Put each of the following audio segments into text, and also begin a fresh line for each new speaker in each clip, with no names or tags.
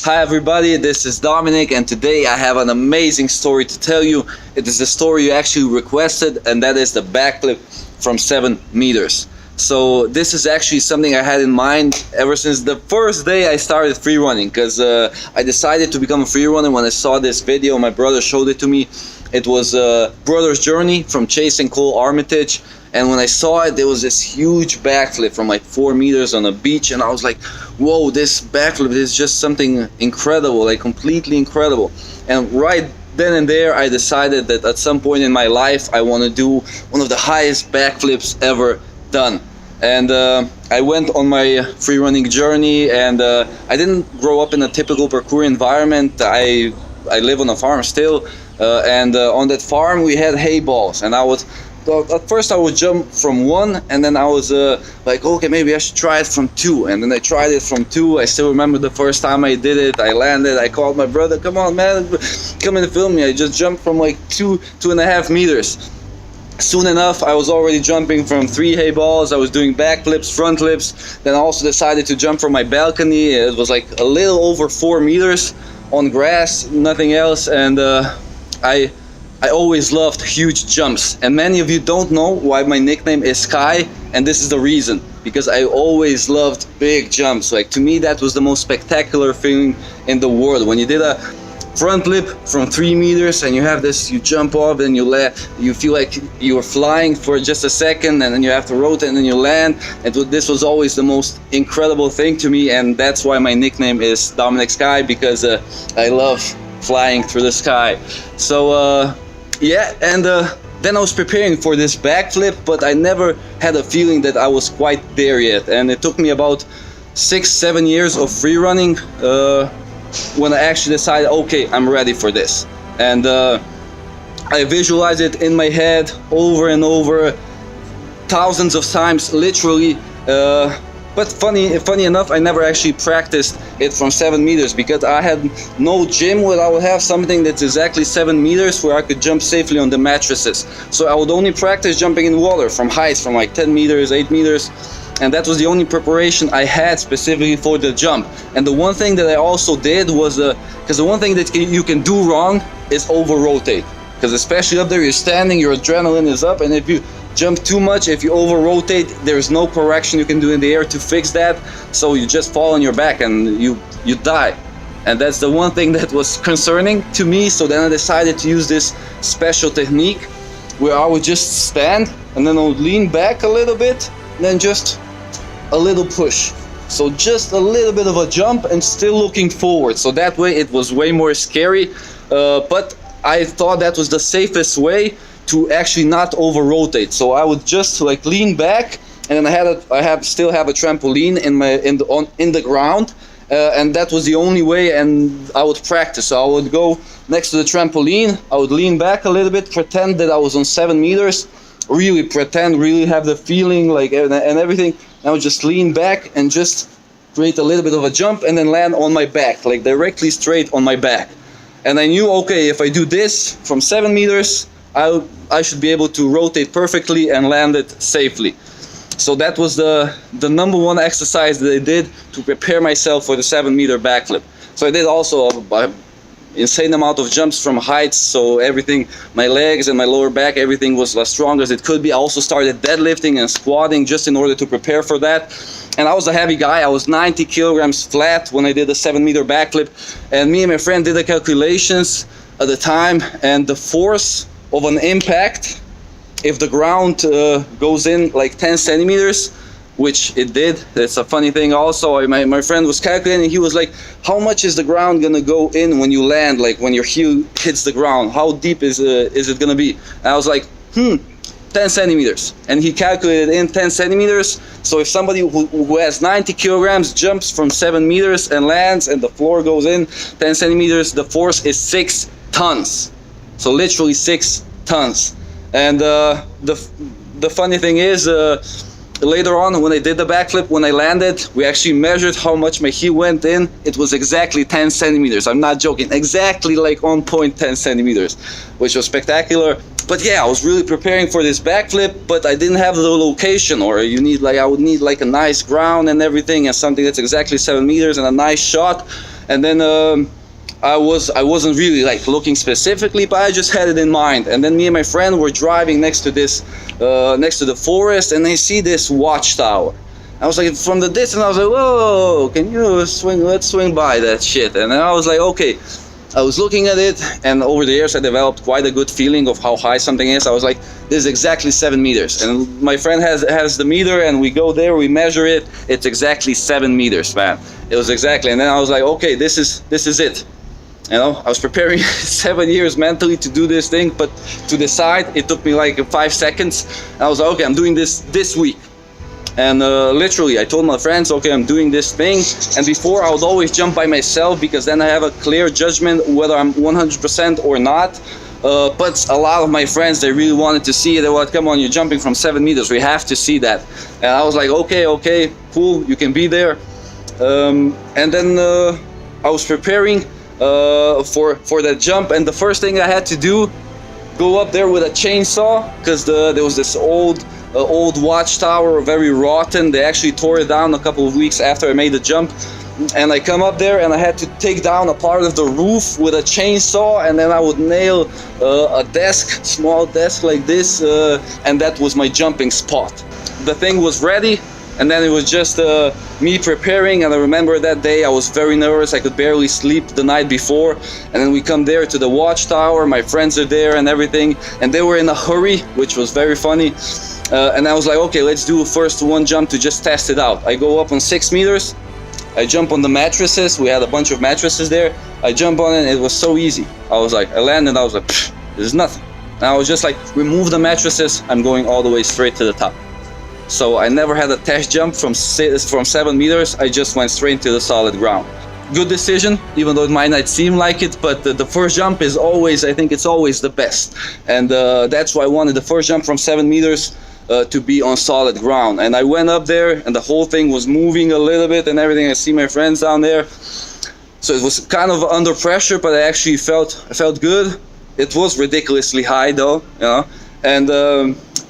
Hi everybody, this is Dominik, and today I have an amazing story to tell you. It is the story you actually requested, and that is the backflip from 7 meters. So this is actually something I had in mind ever since the first day I started free running, because I decided to become a free runner when I saw this video. My brother showed it to me. It was a brother's journey from chasing Cole Armitage, and when I saw it, there was this huge backflip from like 4 meters on a beach, and I was like, whoa, this backflip is just something incredible, like completely incredible. And right then and there I decided that at some point in my life I want to do one of the highest backflips ever done. And I went on my free running journey, and I didn't grow up in a typical parkour environment. I live on a farm still, and on that farm we had hay balls, and at first I would jump from 1, and then I was like, okay, maybe I should try it from 2, and then I tried it from 2. I still remember the first time I did it. I landed, I called my brother, come on man, come and film me. I just jumped from like 2.5 meters. Soon enough I was already jumping from 3 hay balls. I was doing backflips, front flips. Then I also decided to jump from my balcony. It was like a little over 4 meters on grass, nothing else. And I always loved huge jumps, and many of you don't know why my nickname is Sky, and this is the reason. Because I always loved big jumps. Like, to me that was the most spectacular feeling in the world. When you did a front flip from 3 meters and you have this, you jump off and you feel like you're flying for just a second, and then you have to rotate and then you land. This was always the most incredible thing to me, and that's why my nickname is Dominik Sky, because I love flying through the sky. So yeah, and then I was preparing for this backflip, but I never had a feeling that I was quite there yet. And it took me about 6-7 years of free running when I actually decided, okay, I'm ready for this. And I visualized it in my head over and over, thousands of times, literally. But funny enough, I never actually practiced it from 7 meters, because I had no gym where I would have something that's exactly 7 meters where I could jump safely on the mattresses. So I would only practice jumping in water from heights from like 10 meters, 8 meters. And that was the only preparation I had specifically for the jump. And the one thing that I also did was, because the one thing that you can do wrong is over-rotate. Because especially up there, you're standing, your adrenaline is up, and if you jump too much, if you over-rotate, there's no correction you can do in the air to fix that. So you just fall on your back and you die. And that's the one thing that was concerning to me. So then I decided to use this special technique where I would just stand, and then I would lean back a little bit, and then just a little push. So just a little bit of a jump and still looking forward. So that way it was way more scary, but I thought that was the safest way to actually not over rotate. So I would just like lean back, and then I still have a trampoline in the ground, and that was the only way. And I would practice. So I would go next to the trampoline, I would lean back a little bit, pretend that I was on 7 meters, really pretend, really have the feeling like and everything. I would just lean back and just create a little bit of a jump, and then land on my back, like directly straight on my back. And I knew, okay, if I do this from 7 meters, I should be able to rotate perfectly and land it safely. So that was the number one exercise that I did to prepare myself for the 7 meter backflip. So I did also an insane amount of jumps from heights, so everything, my legs and my lower back, everything was as strong as it could be. I also started deadlifting and squatting just in order to prepare for that. And I was a heavy guy. I was 90 kilograms flat when I did the 7 meter backflip. And me and my friend did the calculations at the time, and the force of an impact, if the ground goes in like 10 centimeters, which it did. That's a funny thing also. My friend was calculating, he was like, how much is the ground gonna go in when you land, like when your heel hits the ground? How deep is it gonna be? And I was like, 10 centimeters. And he calculated in 10 centimeters. So if somebody who has 90 kilograms jumps from 7 meters and lands, and the floor goes in 10 centimeters, the force is 6 tons. So literally 6 tons. And the funny thing is, later on when I did the backflip, when I landed, we actually measured how much my heel went in. It was exactly 10 centimeters. I'm not joking. Exactly like on point 10 centimeters, which was spectacular. But yeah, I was really preparing for this backflip, but I didn't have the location, or I would need like a nice ground and everything, and something that's exactly 7 meters and a nice shot. And then I wasn't really like looking specifically, but I just had it in mind. And then me and my friend were driving next to the forest, and I see this watchtower. I was like, from the distance, I was like, whoa, can you swing? Let's swing by that shit. And then I was like, okay. I was looking at it, and over the years I developed quite a good feeling of how high something is. I was like, this is exactly 7 meters. And my friend has the meter, and we go there, we measure it. It's exactly 7 meters, man. It was exactly. And then I was like, okay, this is it. You know, I was preparing 7 years mentally to do this thing, but to decide, it took me like 5 seconds. And I was like, okay, I'm doing this week. And literally, I told my friends, okay, I'm doing this thing. And before, I would always jump by myself, because then I have a clear judgment whether I'm 100% or not. But a lot of my friends, they really wanted to see it. They were like, come on, you're jumping from 7 meters. We have to see that. And I was like, okay, cool, you can be there. And then I was preparing for that jump. And the first thing I had to do, go up there with a chainsaw, because there was this old watchtower, very rotten. They actually tore it down a couple of weeks after I made the jump. And I come up there, and I had to take down a part of the roof with a chainsaw, and then I would nail a desk, small desk like this, and that was my jumping spot. The thing was ready, and then it was just me preparing. And I remember that day I was very nervous. I could barely sleep the night before. And then we come there to the watchtower, my friends are there and everything, and they were in a hurry, which was very funny. And I was like, okay, let's do first one jump to just test it out. I go up on 6 meters, I jump on the mattresses. We had a bunch of mattresses there. I jump on it, and it was so easy. I landed, I was like, this is nothing. And I was just like, remove the mattresses, I'm going all the way straight to the top. So I never had a test jump from 7 meters. I just went straight to the solid ground. Good decision, even though it might not seem like it, but the first jump is always, I think it's always the best. And that's why I wanted the first jump from 7 meters to be on solid ground. And I went up there, and the whole thing was moving a little bit and everything. I see my friends down there. So it was kind of under pressure, but I actually felt good. It was ridiculously high though, you know. And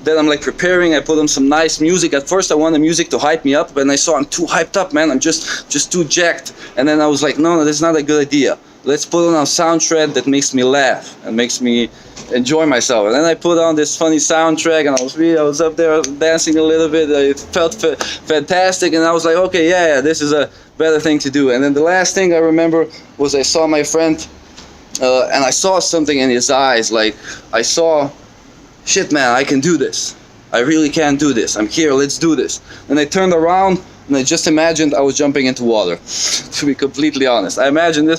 then I'm like preparing, I put on some nice music. At first I wanted music to hype me up, but then I saw I'm too hyped up, man. I'm just too jacked. And then I was like, no, that's not a good idea. Let's put on a soundtrack that makes me laugh and makes me enjoy myself. And then I put on this funny soundtrack, and I was up there dancing a little bit. It felt fantastic, and I was like, okay, yeah, this is a better thing to do. And then the last thing I remember was I saw my friend, and I saw something in his eyes. Like, I saw, shit, man, I can do this. I really can do this. I'm here, let's do this. And I turned around, and I just imagined I was jumping into water, to be completely honest. I imagined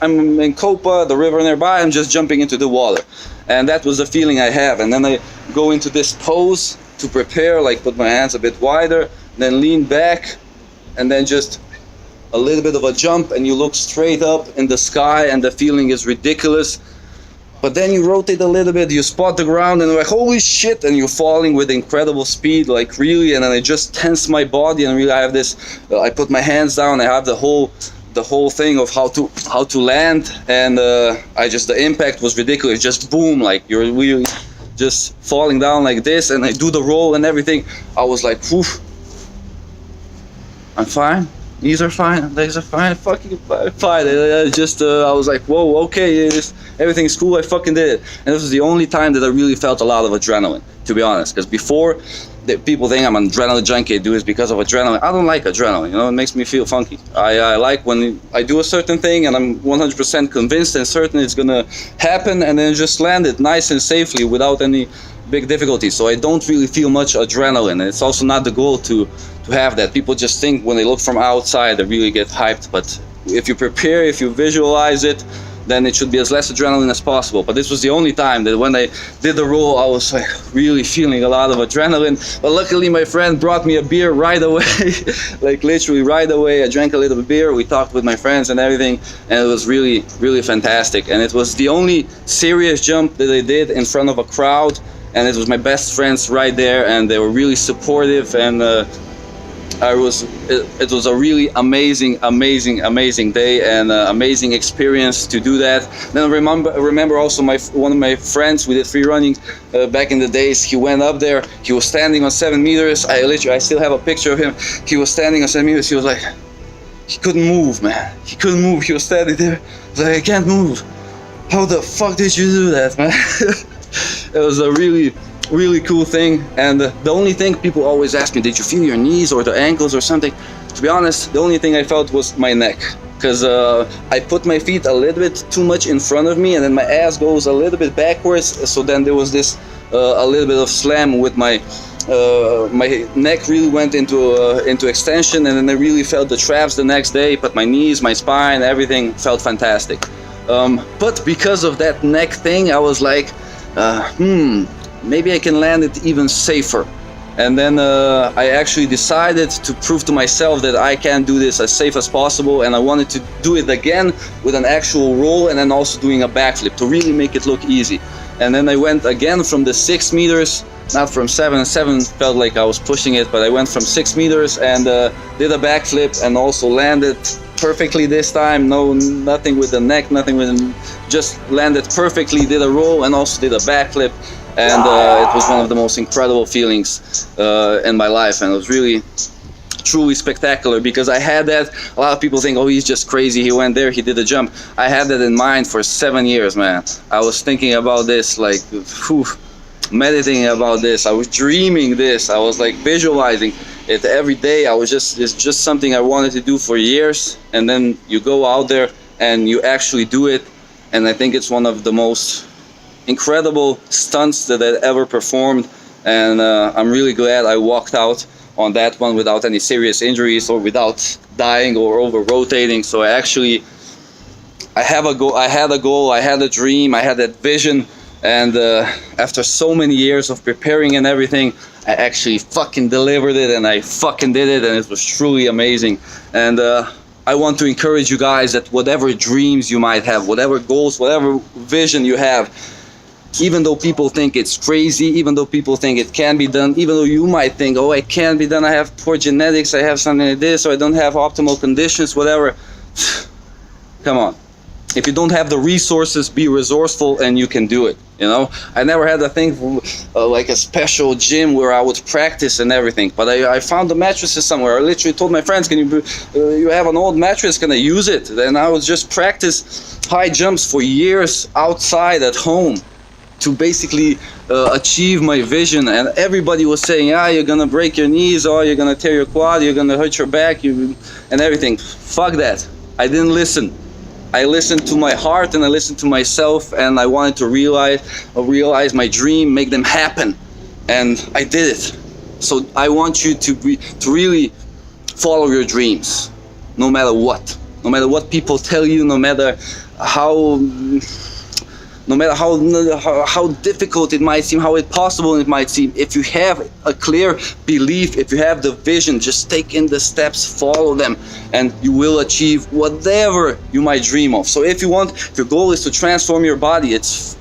I'm in Copa, the river nearby, I'm just jumping into the water. And that was the feeling I have. And then I go into this pose to prepare, like put my hands a bit wider, then lean back, and then just a little bit of a jump, and you look straight up in the sky, and the feeling is ridiculous. But then you rotate a little bit, you spot the ground, and you're like, holy shit, and you're falling with incredible speed, like really. And then I just tense my body, and really I have this, I put my hands down, I have the whole thing of how to land, and the impact was ridiculous, just boom, like you're really just falling down like this, and I do the roll and everything. I was like, whew, I'm fine. Knees are fine, legs are fine, fucking fine. I was like, whoa, okay, everything's cool, I fucking did it. And this was the only time that I really felt a lot of adrenaline, to be honest. Because before, people think I'm an adrenaline junkie, I do this because of adrenaline. I don't like adrenaline, you know, it makes me feel funky. I like when I do a certain thing and I'm 100% convinced and certain it's gonna happen, and then just land it nice and safely without any big difficulties. So I don't really feel much adrenaline. It's also not the goal to have that. People just think when they look from outside they really get hyped, but if you prepare, if you visualize it, then it should be as less adrenaline as possible. But this was the only time that when I did the roll, I was like really feeling a lot of adrenaline. But luckily my friend brought me a beer right away, like literally right away. I drank a little bit of beer, we talked with my friends and everything, and it was really, really fantastic. And it was the only serious jump that I did in front of a crowd, and it was my best friends right there, and they were really supportive, and it was a really amazing day, and amazing experience to do that. Then I remember also one of my friends, we did free running back in the days. He went up there, he was standing on 7 meters. I still have a picture of him. He was standing on 7 meters. He was like, he couldn't move, man. He couldn't move. He was standing there. I was like, I can't move. How the fuck did you do that, man? It was a really, really cool thing. And the only thing people always ask me, did you feel your knees or the ankles or something? To be honest, the only thing I felt was my neck. Because I put my feet a little bit too much in front of me, and then my ass goes a little bit backwards. So then there was this a little bit of slam with my neck really went into extension, and then I really felt the traps the next day. But my knees, my spine, everything felt fantastic. But because of that neck thing, I was like, maybe I can land it even safer. And then I actually decided to prove to myself that I can do this as safe as possible, and I wanted to do it again with an actual roll and then also doing a backflip to really make it look easy. And then I went again from the 6 meters, not from 7. 7 felt like I was pushing it, but I went from 6 meters and did a backflip and also landed perfectly this time. Nothing with the neck, nothing with just landed perfectly, did a roll and also did a backflip. And it was one of the most incredible feelings in my life, and it was really truly spectacular, because I had that. A lot of people think, oh, he's just crazy, he went there, he did a jump. I had that in mind for 7 years, man. I was thinking about this, like, meditating about this. I was dreaming this. I was like visualizing it every day. It's just something I wanted to do for years, and then you go out there and you actually do it. And I think it's one of the most incredible stunts that I ever performed, and I'm really glad I walked out on that one without any serious injuries or without dying or over rotating. So I had a goal, I had a dream, I had that vision, and after so many years of preparing and everything, I actually fucking delivered it, and I fucking did it, and it was truly amazing. And I want to encourage you guys that whatever dreams you might have, whatever goals, whatever vision you have, even though people think it's crazy, even though people think it can be done, even though you might think, oh, it can't be done, I have poor genetics, I have something like this, or I don't have optimal conditions, whatever. Come on. If you don't have the resources, be resourceful and you can do it, you know? I never had a thing like a special gym where I would practice and everything, but I found the mattresses somewhere. I literally told my friends, can you have an old mattress, can I use it? And I would just practice high jumps for years outside at home to basically achieve my vision. And everybody was saying, you're gonna break your knees, or you're gonna tear your quad, you're gonna hurt your back, and everything. Fuck that. I didn't listen. I listened to my heart and I listened to myself, and I wanted to realize my dream, make them happen, and I did it. So I want you to really follow your dreams, no matter what people tell you, no matter how difficult it might seem, how impossible it might seem. If you have a clear belief, if you have the vision, just take in the steps, follow them, and you will achieve whatever you might dream of. So if your goal is to transform your body, it's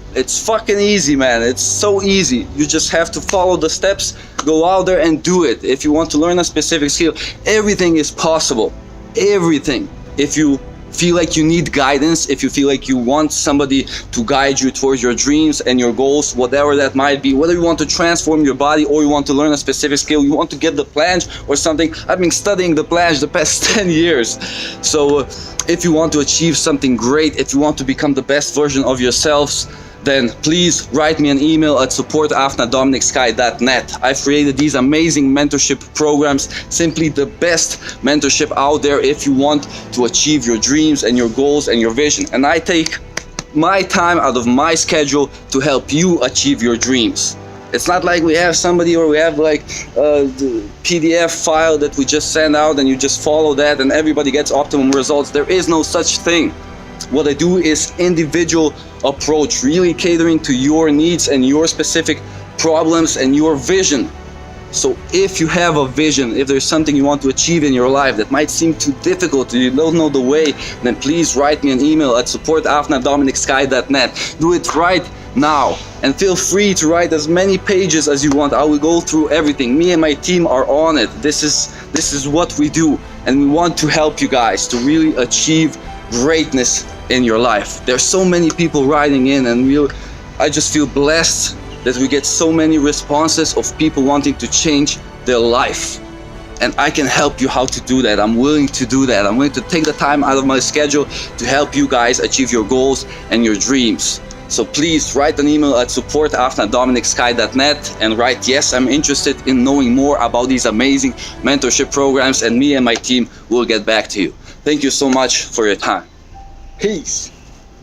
fucking easy, man. It's so easy. You just have to follow the steps, go out there and do it. If you want to learn a specific skill, everything is possible. Everything. If you feel like you need guidance, if you feel like you want somebody to guide you towards your dreams and your goals, whatever that might be, whether you want to transform your body or you want to learn a specific skill, you want to get the planche or something. I've been studying the planche the past 10 years. So if you want to achieve something great, if you want to become the best version of yourselves, then please write me an email at support@dominicsky.net. I've created these amazing mentorship programs, simply the best mentorship out there if you want to achieve your dreams and your goals and your vision. And I take my time out of my schedule to help you achieve your dreams. It's not like we have somebody, or we have like a PDF file that we just send out and you just follow that and everybody gets optimum results. There is no such thing. What I do is individual approach, really catering to your needs and your specific problems and your vision. So if you have a vision, if there's something you want to achieve in your life that might seem too difficult, you don't know the way, then please write me an email at support@dominicsky.net. Do it right now, and feel free to write as many pages as you want. I will go through everything. Me and my team are on it. This is what we do, and we want to help you guys to really achieve greatness in your life. There's so many people writing in, and I just feel blessed that we get so many responses of people wanting to change their life. and I can help you how to do that. I'm willing to do that. I'm willing to take the time out of my schedule to help you guys achieve your goals and your dreams. So please write an email at support@dominicsky.net and write, yes, I'm interested in knowing more about these amazing mentorship programs, and me and my team will get back to you. Thank you so much for your time. Peace.